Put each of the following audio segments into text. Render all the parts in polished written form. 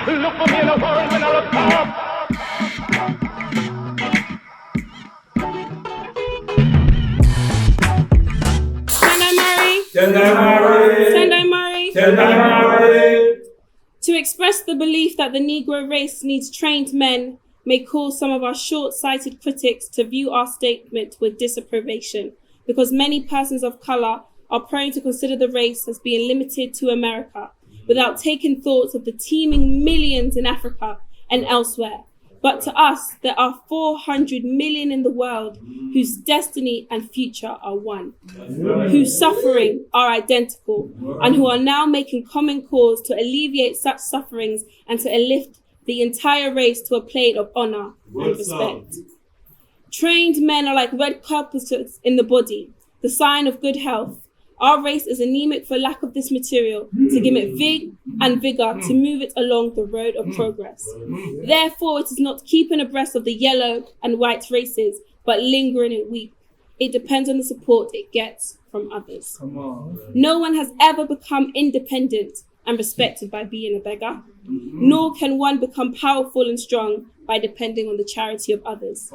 Look for me in the world when I look up. To express the belief that the Negro race needs trained men may cause some of our short-sighted critics to view our statement with disapprobation, because many persons of color are prone to consider the race as being limited to America, without taking thought of the teeming millions in Africa and elsewhere. But to us, there are 400 million in the world whose destiny and future are one, whose suffering are identical, and who are now making common cause to alleviate such sufferings and to lift the entire race to a plane of honor and respect. Trained men are like red corpuscles in the body, the sign of good health. Our race is anemic for lack of this material to give it vigor to move it along the road of progress. Therefore, it is not keeping abreast of the yellow and white races, but lingering and weak. It depends on the support it gets from others. No one has ever become independent and respected by being a beggar, nor can one become powerful and strong by depending on the charity of others.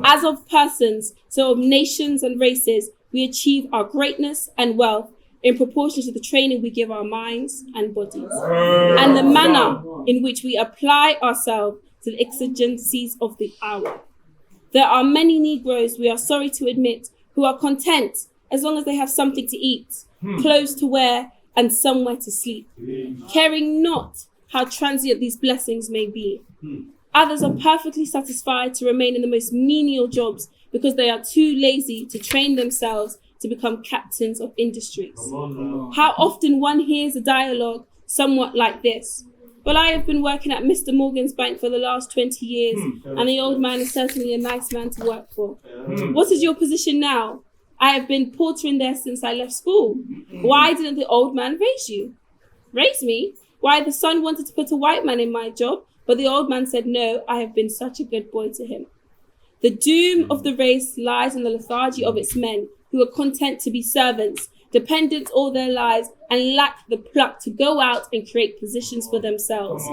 As of persons, so of nations and races, we achieve our greatness and wealth in proportion to the training we give our minds and bodies, and the manner in which we apply ourselves to the exigencies of the hour. There are many Negroes, we are sorry to admit, who are content as long as they have something to eat, clothes to wear, and somewhere to sleep, caring not how transient these blessings may be. Others are perfectly satisfied to remain in the most menial jobs because they are too lazy to train themselves to become captains of industries. How often one hears a dialogue somewhat like this: well, I have been working at Mr. Morgan's bank for the last 20 years, and the old man is certainly a nice man to work for. What is your position now? I have been portering there since I left school. Why didn't the old man raise you? Raise me? Why, the son wanted to put a white man in my job, but the old man said, no, I have been such a good boy to him. The doom of the race lies in the lethargy of its men, who are content to be servants, dependent all their lives, and lack the pluck to go out and create positions for themselves.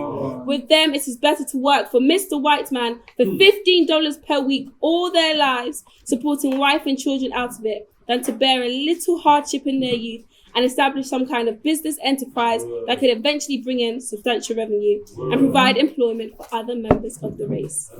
With them, it is better to work for Mr. White Man for $15 per week all their lives, supporting wife and children out of it, than to bear a little hardship in their youth and establish some kind of business enterprise that could eventually bring in substantial revenue and provide employment for other members of the race.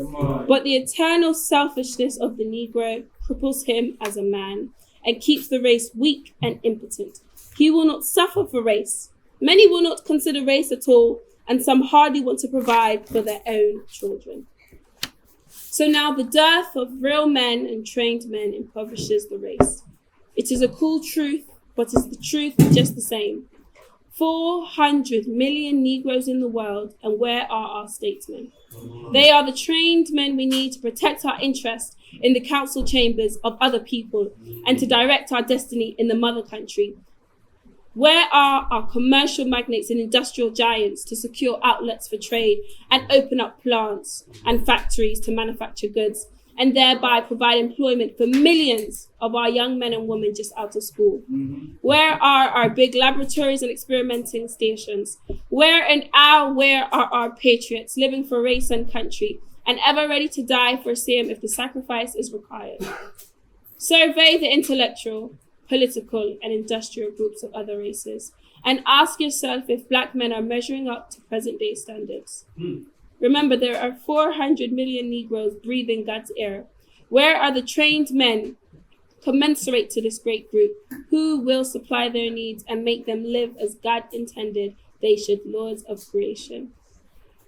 But the eternal selfishness of the Negro cripples him as a man and keeps the race weak and impotent. He will not suffer for race. Many will not consider race at all, and some hardly want to provide for their own children. So now the dearth of real men and trained men impoverishes the race. It is a cruel truth, but is the truth just the same? 400 million Negroes in the world, and where are our statesmen? They are the trained men we need to protect our interests in the council chambers of other people and to direct our destiny in the mother country. Where are our commercial magnates and industrial giants to secure outlets for trade and open up plants and factories to manufacture goods and thereby provide employment for millions of our young men and women just out of school? Where are our big laboratories and experimenting stations? Where are our patriots living for race and country and ever ready to die for same if the sacrifice is required? Survey the intellectual, political, and industrial groups of other races and ask yourself if Black men are measuring up to present day standards. Remember, there are 400 million Negroes breathing God's air. Where are the trained men commensurate to this great group who will supply their needs and make them live as God intended they should, lords of creation?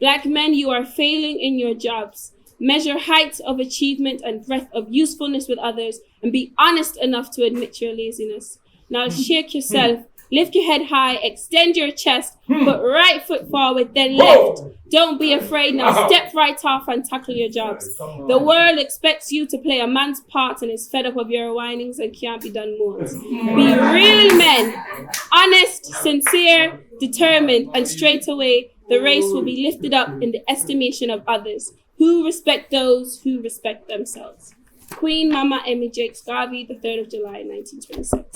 Black men, you are failing in your jobs. Measure height of achievement and breadth of usefulness with others and be honest enough to admit your laziness. Now shake yourself. Lift your head high, extend your chest, put right foot forward, then left. Don't be afraid, now step right off and tackle your jobs. The world expects you to play a man's part and is fed up of your whinings and can't be done more. Be real men, honest, sincere, determined, and straight away the race will be lifted up in the estimation of others who respect those who respect themselves. Queen Mama Emmy Jacques, Garvey, the 3rd of July, 1926.